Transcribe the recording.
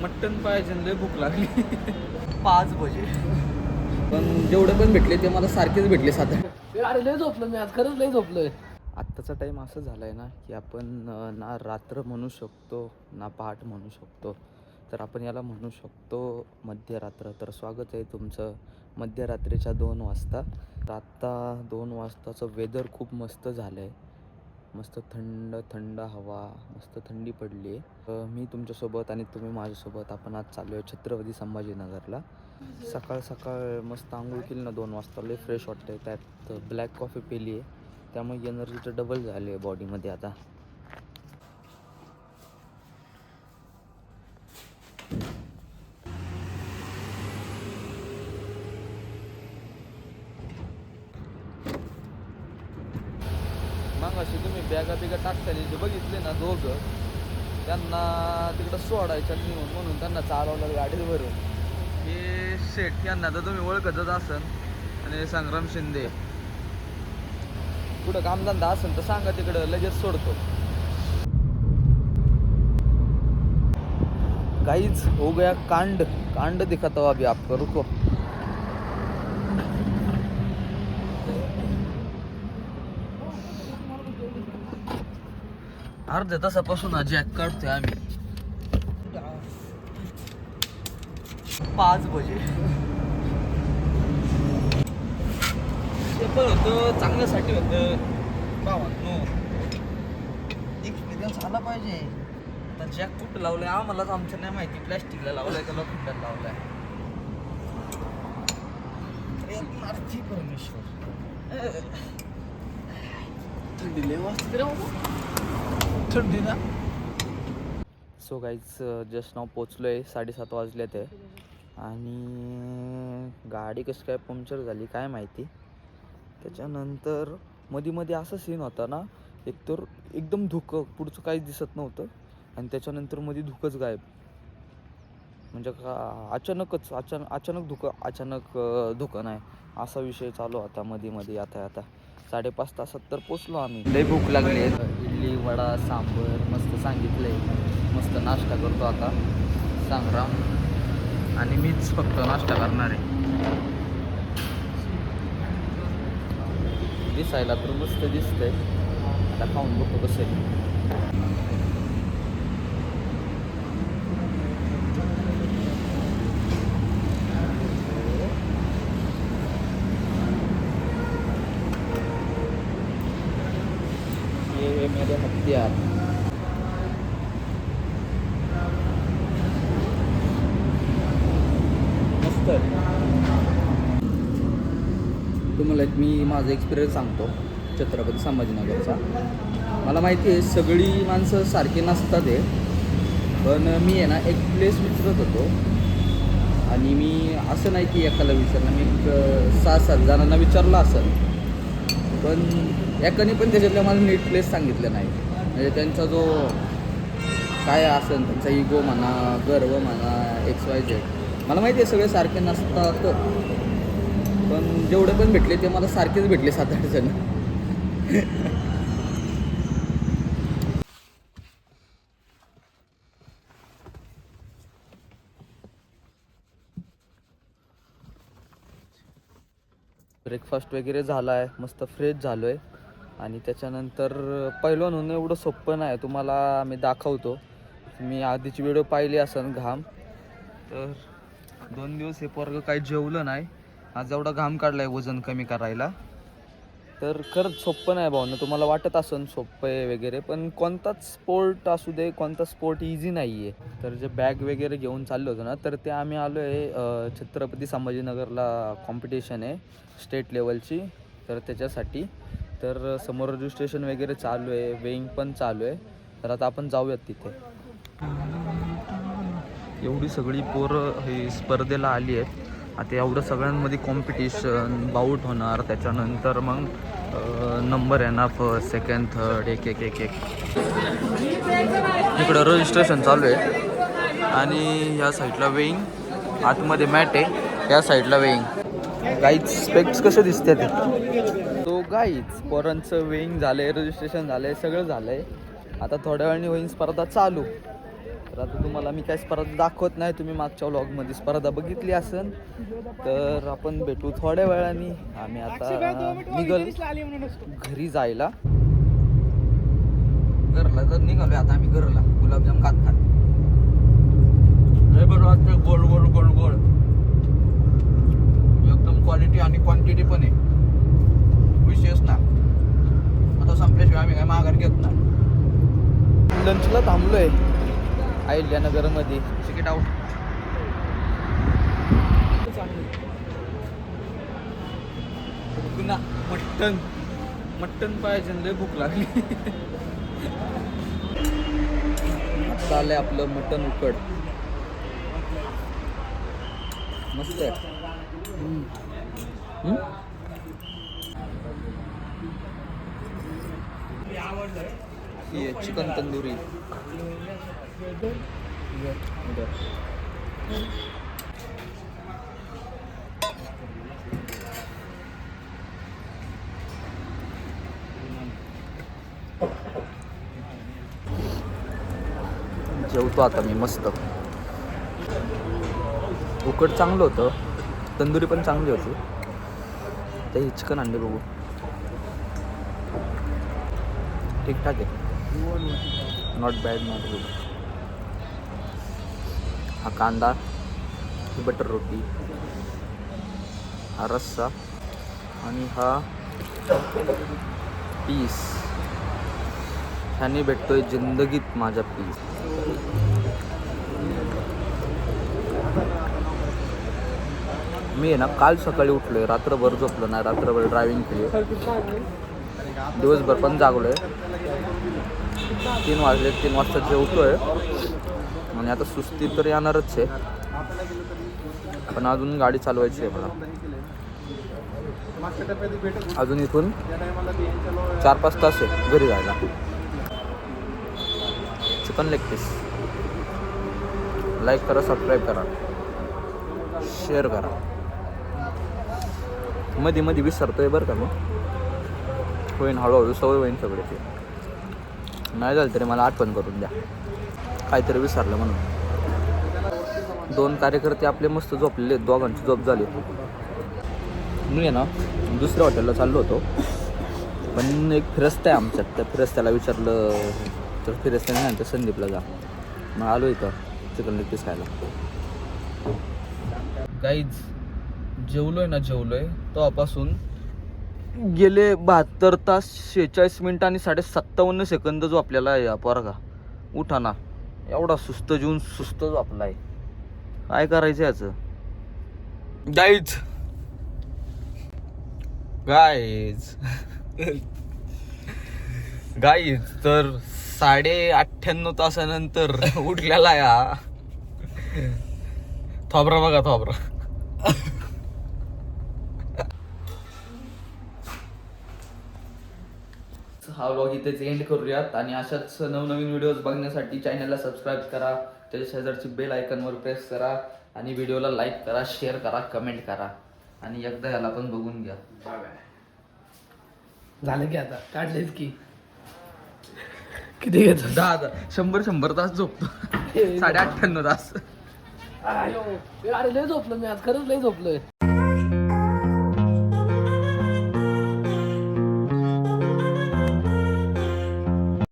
मटण पाहिजे, लय भूक लागली. 5 बजे. पण जेवढे पण भेटले ते मला सारखेच भेटले 7-8. अरे लय झोपलो मी आज, खरंच लय झोपलोय. आत्ताचा टाईम असं झाला आहे ना की आपण ना रात्र म्हणू शकतो ना पहाट म्हणू शकतो, तर आपण याला म्हणू शकतो मध्यरात्र. तर स्वागत आहे तुमचं मध्यरात्रीच्या 2 वाजता. तर आत्ता 2 वाजताचं वेदर खूप मस्त झालं आहे. मस्त थंड थंड हवा, मस्त थंडी पडली आहे. मी तुमच्यासोबत आणि तुम्ही माझ्यासोबत आपण आज चालू आहे छत्रपती संभाजीनगरला. सकाळ सकाळ मस्त आंघोळ केली ना 2 वाजता, लय फ्रेश वाटतं. त्यात ब्लॅक कॉफी पिली आहे, त्यामुळे एनर्जी तर डबल झाली आहे बॉडीमध्ये आता. मग अशी तुम्ही बॅगा बिगा टाकताना जे बघितले ना दोघं, त्यांना तिकडं सोडायचं नेऊन म्हणून त्यांना चालवलं गाडीवरून. हे शेठ यांना तर तुम्ही ओळखतच असन. आणि संग्राम शिंदे, कुठं कामधंदा असेल तर सांगा, तिकडं लगेच सोडतो. गाइस हो गया कांड, कांड दिखाता हूँ अभी आपको, रुको. अर्ध्या तासापासून हा जॅक काढतोय आम्ही. 5 बजे. ते पण होतं चांगल्यासाठी होतं भावांनो, एक्सपिरियन्स आला पाहिजे. आता जॅक कुठं लावलाय आम्हालाच आमचं नाही माहिती. प्लॅस्टिकला लावलाय का लोखंडाला लावलाय. आरती परमेश्वर. थंडी लय वाजते रे बाबा, थंडी ना. सो गाईज जस्ट नाव पोचलो आहे, 7:30 वाजले ते. आणि गाडी कसं काय पंक्चर झाली काय माहिती. त्याच्यानंतर मध्ये असं सीन होता ना, एकतर एकदम धुकं, पुढचं काहीच दिसत नव्हतं. आणि त्याच्यानंतर मध्ये धुकंच गायब. म्हणजे अचानक धुकं नाही, असा विषय चालू होता मध्ये. आता 5.5 तासात तर पोचलो आम्ही. लय भूक लागली आहे. इडली वडा सांबर मस्त सांगितलं आहे. मस्त नाश्ता करतो आता संग्राम, आणि मीच फक्त नाश्ता करणार आहे. दिसायला तर मस्त दिसतंय. आता खाऊन बघतो कसं आहे. ये मेरे हत्यार. मस्त. तुम्हाला एक मी माझा एक्सपिरियन्स सांगतो छत्रपती संभाजीनगरचा. मला माहिती आहे सगळी माणसं सारखी नसतात आहे, पण मी आहे ना एक प्लेस विचारत होतो. आणि मी असं नाही की एकाला विचारलं, मी 6-7 जणांना विचारलं असेल, पण एकाने पण त्याच्यातल्या मला नीट प्लेस सांगितलं नाही. म्हणजे त्यांचा जो काय असेल, त्यांचा इगो म्हणा, गर्व म्हणा, XYZ. मला माहिती आहे सगळे सारखे नसतात, पण जेवढे पण भेटले ते मला सारखेच भेटले 7-8 जण. ब्रेकफास्ट वगैरे झाला आहे, मस्त फ्रेश झालो आहे. आणि त्याच्यानंतर पहिलं म्हणून एवढं सोपं नाही, तुम्हाला मी दाखवतो. मी आधीची व्हिडिओ पाहिली असेल घाम, तर 2 दिवस हे पोरगं काही जेवलं नाही. आज एवढा घाम काढला आहे वजन कमी करायला. तर खरंच सोपं नाही भावना. तुम्हाला वाटत असेल सोपं आहे वगैरे, पण कोणताच स्पोर्ट असू दे, कोणता स्पोर्ट इझी नाही आहे. तर जे बॅग वगैरे घेऊन चाललो होतो ना, तर ते आम्ही आलो आहे छत्रपती संभाजीनगरला. कॉम्पिटिशन आहे स्टेट लेवलची, तर त्याच्यासाठी. तर समोर रजिस्ट्रेशन वगैरे चालू आहे, वेईंग पण चालू आहे. तर आता आपण जाऊयात तिथे. एवढी सगळी पोरं ही स्पर्धेला आली आहेत. आता एवढं सगळ्यांमध्ये कॉम्पिटिशन, बाऊट होणार, त्याच्यानंतर मग नंबर येणार, फर्स्ट सेकंड थर्ड, एक. इकडं रजिस्ट्रेशन चालू आहे. आणि ह्या साईडला वेईंग, आतमध्ये मॅट आहे, या साईडला वेईंग. गाईज स्पेक्ट्स कसे दिसते ते. तो गाईज पोरांचं वेईंग झालं आहे, रजिस्ट्रेशन झालं आहे, सगळं झालं आहे. आता थोड्या वेळाने होईन स्पर्धा चालू. तर आता तुम्हाला मी काय स्पर्धा दाखवत नाही, तुम्ही मागच्या व्लॉगमध्ये स्पर्धा बघितली असेल. तर आपण भेटू थोड्या वेळाने. आम्ही आता निघाल घरी जायला. घरला तर निघालोय आता आम्ही. घरला गुलाबजाम खात खात बरोबर वाटतं. गोड गोड गोड गोड एकदम क्वालिटी आणि क्वांटिटी पण आहे. विशेष ना, आता संपल्याशिवाय आम्ही काय माघार घेत नाही. लंचला थांबलोय अहिल्यानगरमध्ये. Ticket out. पुन्हा मटन मटन पाहिजे, लय भूक लागली. आता आलंय आपलं मटन उकड. मस्त आहे. ये चिकन तंदुरी. जेवतो आता मी मस्त. उकड चांगलं होतं, तंदुरी पण चांगली होती. तर ही चिकन अंडे बघू. ठीकठाक आहे, नॉट बॅड नॉट गुड. हा कांदा, ही बटर रोटी, हा रस्सा आणि हा पीस. ह्याने भेटतोय जिंदगीत माझ्या पीस. मी आहे ना काल सकाळी उठलोय, रात्रभर झोपलो नाही, रात्रभर ड्रायव्हिंग केली, दिवसभर पण जागलोय. 3 वाजले, 3 वाजता जेवतोय आणि आता सुस्ती तर येणारच आहे. पण अजून गाडी चालवायची आहे मला. अजून इथून 4-5 तास आहे घरी जायला. Chicken leg piece. लाईक करा, सबस्क्राईब करा, शेअर करा. मध्ये मध्ये विसरतोय बरं का मी. होईन हळूहळू, सवय होईन सगळ्याची. नाही झालं तरी मला आठवण करून द्या, काहीतरी विसरलं म्हणून. 2 कार्यकर्ते आपले मस्त झोपलेले, दोघांची झोप झाली. मी आहे ना दुसऱ्या हॉटेलला चाललो होतो, पण एक फिरस्ता आहे आमच्यात. त्या फिरस्त्याला विचारलं तर फिरस्त्याने नाही, तर संदीपला जा. मग आलो इथं चिकन लेग पीस खायला. गाईज जेवलोय ना, जेवलोय तेव्हापासून गेले 72 तास 46 मिनिटं आणि 57.5 सेकंद जो आपल्याला या पोरगा उठा ना. एवढा सुस्त जेवून सुस्त जो आपला आहे. काय करायचं याचं. गाईज गाईज गाईज तर 98.5 तासानंतर उठलेला या थोबरा बघा, थोबरा. हा व्लॉग इथेच एंड करूयात. आणि अशाच नवनवीन व्हिडिओज बघण्यासाठी चॅनलला सबस्क्राईब करा, त्याच्या शेजारची बेल आयकॉनवर प्रेस करा आणि व्हिडिओला लाईक करा, शेअर करा, कमेंट करा. आणि एकदा याला पण बघून घ्या. Bye bye. झालं की आता काढलेच की. किती घेतो? 100 तास झोपतो. 98.5 तास. अरे लय झोपलो मी आज, खरंच लय झोपलोय.